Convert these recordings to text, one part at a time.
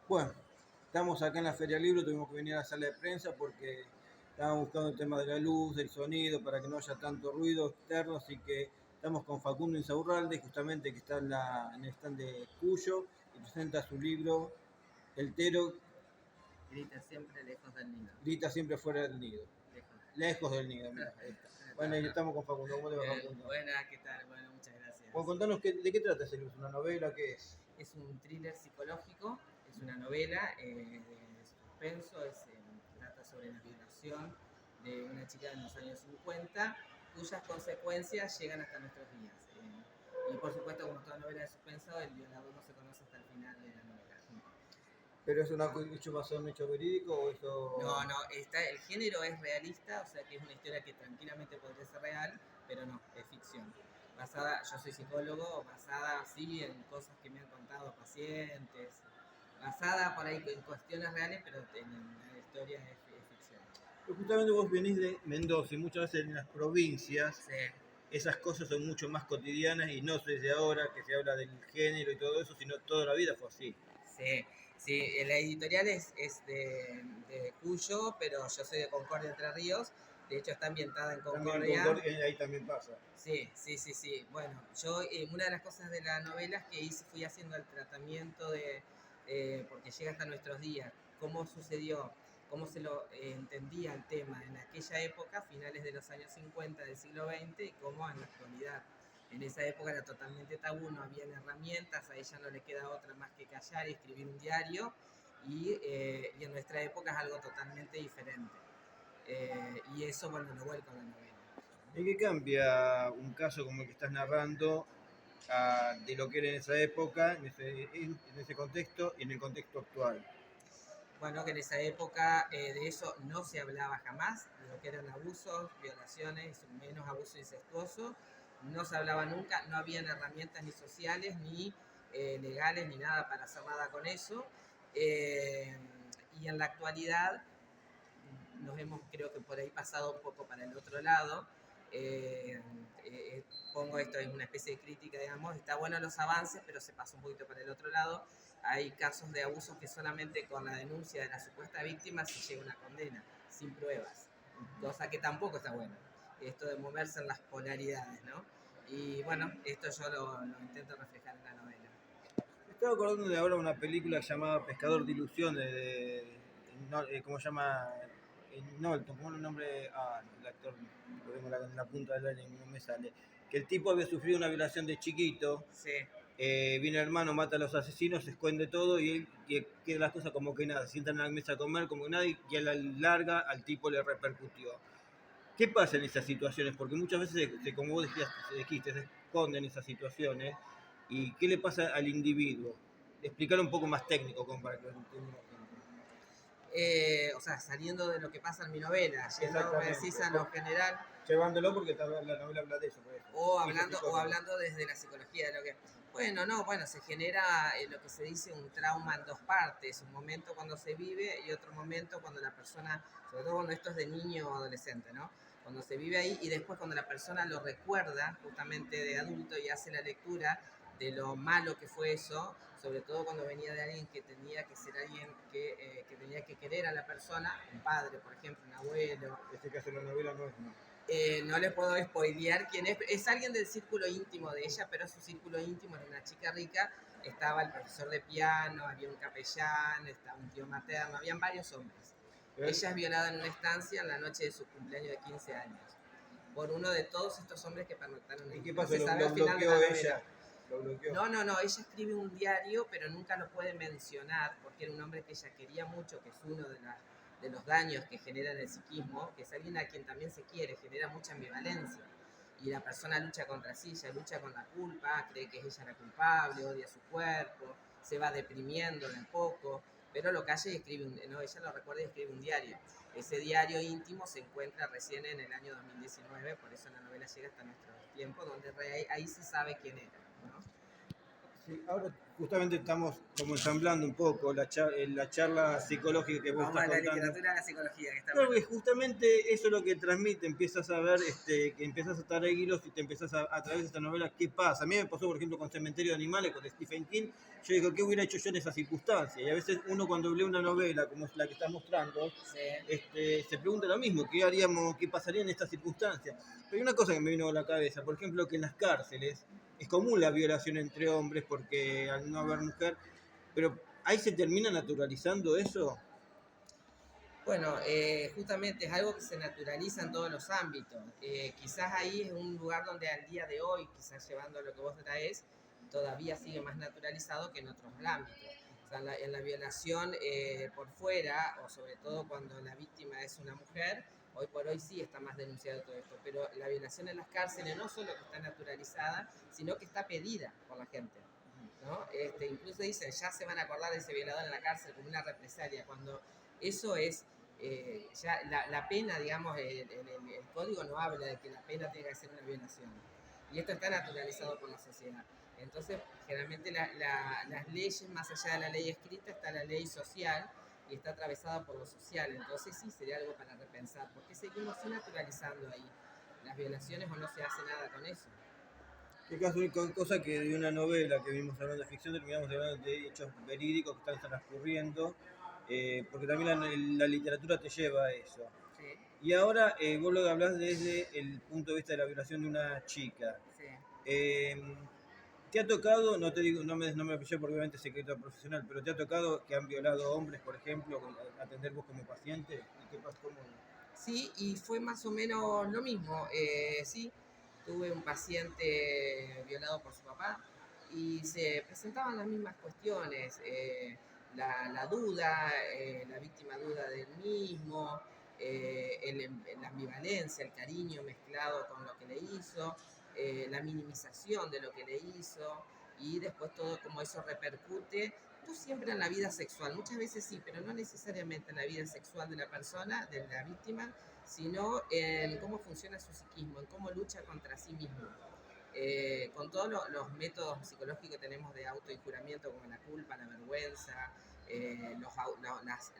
Bueno, estamos acá en la Feria del Libro, tuvimos que venir a la sala de prensa porque estábamos buscando el tema de la luz, del sonido, para que no haya tanto ruido externo, así que estamos con Facundo Insaurralde, justamente que está en el stand de Cuyo y presenta su libro El Tero Grita siempre lejos del nido. grita siempre fuera del nido. Lejos. Lejos del nido, mira, ahí está. Bueno, y estamos con Facundo, ¿cómo te va Bien, Facundo? buena, ¿qué tal? Bueno, muchas gracias. Bueno, contanos de qué trata ese libro, ¿es una novela? ¿Qué es? Es un thriller psicológico, es una novela de suspenso, trata sobre la violación de una chica en los años 50, cuyas consecuencias llegan hasta nuestros días. Y por supuesto, como toda novela de suspenso, el violador no se conoce hasta el final de la novela. ¿Pero es una hecho basado en un hecho verídico o eso? No, el género es realista, o sea que es una historia que tranquilamente podría ser real, pero no, es ficción. Yo soy psicólogo, basada sí en cosas que me han contado pacientes, basada por ahí en cuestiones reales, pero la historia es ficción. Pero justamente vos venís de Mendoza y muchas veces en las provincias Sí, esas cosas son mucho más cotidianas y no desde ahora que se habla del género y todo eso, sino toda la vida fue así. sí, sí, la editorial es de Cuyo, pero yo soy de Concordia Entre Ríos, de hecho está ambientada en También en Concordia. Concordia, ahí también pasa. Sí, sí, sí, sí. Bueno, yo una de las cosas de la novela es que fui haciendo el tratamiento porque llega hasta nuestros días, cómo sucedió, cómo se lo entendía el tema en aquella época, finales de los años 50 del siglo XX, y cómo en la actualidad. En esa época era totalmente tabú, no habían herramientas, a ella no le queda otra más que callar y escribir un diario, y en nuestra época es algo totalmente diferente. Y eso, bueno, lo vuelco a la novela. ¿En qué cambia un caso como el que estás narrando de lo que era en esa época, en ese contexto y en el contexto actual? Bueno, que en esa época de eso no se hablaba jamás, de lo que eran abusos, violaciones, menos abuso incestuoso, no se hablaba nunca, no habían herramientas ni sociales, ni legales, ni nada para hacer nada con eso. Eh, y en la actualidad nos hemos, creo que por ahí pasado un poco para el otro lado. Eh, Pongo esto en una especie de crítica, digamos, está bueno los avances, pero se pasa un poquito para el otro lado. Hay casos de abusos que solamente con la denuncia de la supuesta víctima se llega a una condena, sin pruebas, cosa que tampoco está bueno. Esto de moverse en las polaridades, ¿no? Y bueno, esto yo lo intento reflejar en la novela. Me estaba acordando de ahora una película llamada Pescador de Ilusiones, ¿cómo se llama? Norton, ¿cómo es el nombre? El actor, lo tengo en la punta del aire y no me sale. Que el tipo había sufrido una violación de chiquito, Sí, viene el hermano, mata a los asesinos, se esconde todo y él queda las cosas como que nada, se sientan en la mesa a comer como que nada y a la larga al tipo le repercutió. ¿Qué pasa en esas situaciones? Porque muchas veces, como vos dijiste, se esconden esas situaciones. ¿Y qué le pasa al individuo? Explicar un poco más técnico, como para que lo entienda la gente. o sea, saliendo de lo que pasa en mi novela, yendo, me decís, Exactamente. a lo general, Llevándolo porque la novela habla de eso, por eso. Hizo o psicólogo. hablando desde la psicología de lo que... Bueno, no, bueno, se genera lo que se dice un trauma en dos partes, un momento cuando se vive y otro momento cuando la persona, sobre todo cuando esto es de niño o adolescente, ¿no? Cuando se vive ahí y después cuando la persona lo recuerda justamente de adulto y hace la lectura de lo malo que fue eso, sobre todo cuando venía de alguien que tenía que ser alguien que tenía que querer a la persona, un padre, por ejemplo, un abuelo. En este caso la novela no es. No. No le puedo spoilear quién es. Es alguien del círculo íntimo de ella, pero su círculo íntimo era una chica rica. Estaba el profesor de piano, había un capellán, estaba un tío materno, habían varios hombres. Pero, Ella es violada en una estancia en la noche de su cumpleaños de 15 años por uno de todos estos hombres que pernoctaron ¿y ahí. qué No pasó? se sabe Lo al final de la bloqueó novela. ella. Lo bloqueó. No, no, no, ella escribe un diario, pero nunca lo puede mencionar porque era un hombre que ella quería mucho, que es uno de los daños que genera en el psiquismo, que es alguien a quien también se quiere, genera mucha ambivalencia. Y la persona lucha contra sí, ella lucha con la culpa, cree que es ella la culpable, odia su cuerpo, se va deprimiendo de a poco, pero lo calla y escribe no, ella lo recuerda y escribe un diario. Ese diario íntimo se encuentra recién en el año 2019, por eso la novela llega hasta nuestros tiempos, donde ahí se sabe quién era, ¿no? Sí, ahora justamente estamos como ensamblando un poco la charla psicológica que vos Vamos estás a la contando. literatura a la psicología, que está Claro bueno. que justamente eso es lo que transmite, empiezas a ver, que empiezas a estar hilos y te empezás a través de esta novela, ¿qué pasa? A mí me pasó, por ejemplo, con Cementerio de Animales, con Stephen King, yo digo, ¿qué hubiera hecho yo en esa circunstancia? Y a veces uno cuando lee una novela, como es la que estás mostrando, Sí. se pregunta lo mismo, ¿qué haríamos, qué pasaría en estas circunstancias? Pero hay una cosa que me vino a la cabeza, por ejemplo, que en las cárceles es común la violación entre hombres, porque al no haber mujer, pero ahí se termina naturalizando eso. Bueno, justamente es algo que se naturaliza en todos los ámbitos. Quizás ahí es un lugar donde al día de hoy, quizás llevando a lo que vos traes, todavía sigue más naturalizado que en otros ámbitos. O sea, en la violación por fuera, o sobre todo cuando la víctima es una mujer, hoy por hoy sí está más denunciado todo esto, pero la violación en las cárceles no solo que está naturalizada, sino que está pedida por la gente. ¿No? Incluso dicen, ya se van a acordar de ese violador en la cárcel como una represalia, cuando eso es ya la pena, digamos, el código no habla de que la pena tenga que ser una violación. Y esto está naturalizado por la sociedad. Entonces, generalmente las leyes, más allá de la ley escrita, está la ley social y está atravesada por lo social. Entonces, sí, sería algo para repensar. ¿Por qué seguimos naturalizando ahí las violaciones o no se hace nada con eso? Que caso única cosa que de una novela que vimos hablando de ficción terminamos hablando de hechos verídicos que están transcurriendo, porque también la literatura te lleva a eso. Sí, Y ahora vos lo hablás desde el punto de vista de la violación de una chica. sí. Eh, ¿Te ha tocado, no te digo, no me lo pillé porque obviamente es secreto profesional, pero te ha tocado que han violado hombres, por ejemplo, atender vos como paciente? ¿Y qué pasa? ¿Cómo? Sí, y fue más o menos lo mismo. Sí, tuve un paciente violado por su papá y se presentaban las mismas cuestiones. La duda, la víctima duda del mismo, la ambivalencia, el cariño mezclado con lo que le hizo, la minimización de lo que le hizo y después todo como eso repercute no siempre en la vida sexual, muchas veces sí, pero no necesariamente en la vida sexual de la persona, de la víctima, sino en cómo funciona su psiquismo, en cómo lucha contra sí mismo. Con todos los métodos psicológicos que tenemos de autoinjuramiento, como la culpa, la vergüenza,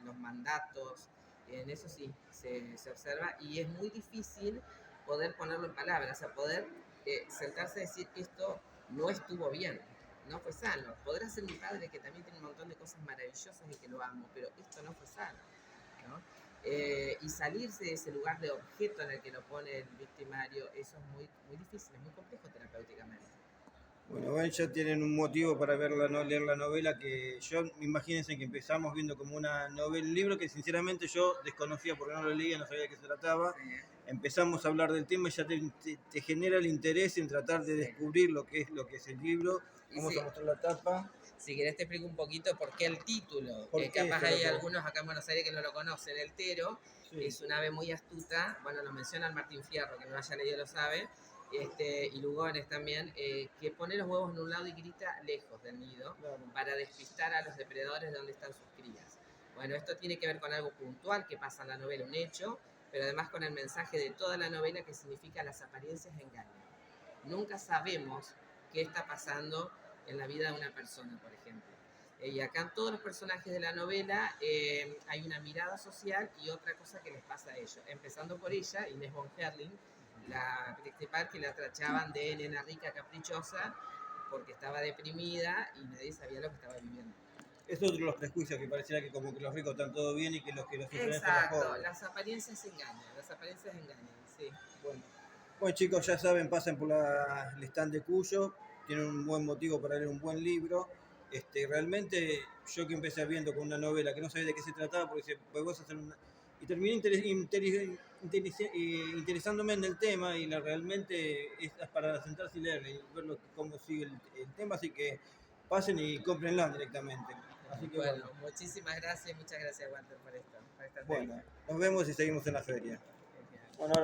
los mandatos, en eso sí se observa y es muy difícil poder ponerlo en palabras, o sea, poder sentarse a decir esto no estuvo bien, no fue sano. Podrá ser mi padre que también tiene un montón de cosas maravillosas y que lo amo, pero esto no fue sano, ¿no? Y salirse de ese lugar de objeto en el que lo pone el victimario, eso es muy, muy difícil, es muy complejo terapéuticamente. Bueno, ya tienen un motivo para verla, no leer la novela, que yo, imagínense que empezamos viendo como una novela, un libro que sinceramente yo desconocía porque no lo leía, no sabía de qué se trataba. Sí, Empezamos a hablar del tema y ya te genera el interés en tratar de sí. descubrir lo que es el libro. Y Vamos sí, a mostrar la tapa. si querés te explico un poquito por qué el título. ¿Por qué Capaz esto hay lo algunos acá en Buenos Aires que no lo conocen. El Tero Sí. es un ave muy astuta, bueno, lo menciona el Martín Fierro, que no haya leído lo sabe, y Lugones también, que pone los huevos en un lado y grita lejos del nido Claro. para despistar a los depredadores de donde están sus crías. Bueno, esto tiene que ver con algo puntual que pasa en la novela, un hecho, pero además con el mensaje de toda la novela que significa las apariencias engañan. Nunca sabemos qué está pasando en la vida de una persona, por ejemplo. Y acá en todos los personajes de la novela hay una mirada social y otra cosa que les pasa a ellos. Empezando por ella, Inés von Herling, la principal, que la tachaban de nena rica caprichosa porque estaba deprimida y nadie sabía lo que estaba viviendo. Es otro de los prejuicios que pareciera que como que los ricos están todo bien y que los sufren son los Exacto, pobres. las apariencias engañan, sí. Bueno, chicos, ya saben, pasen por el stand de Cuyo, tienen un buen motivo para leer un buen libro. Realmente, yo que empecé viendo con una novela que no sabía de qué se trataba, porque pues vos hacer una... Y terminé interesándome en el tema y realmente es para sentarse y leerla y ver cómo sigue el tema, así que pasen y cómprenla directamente. Así que Bueno, muchísimas gracias y muchas gracias, Walter, por esto. Por esta bueno, nos vemos y seguimos en la feria. entrevista. Bueno,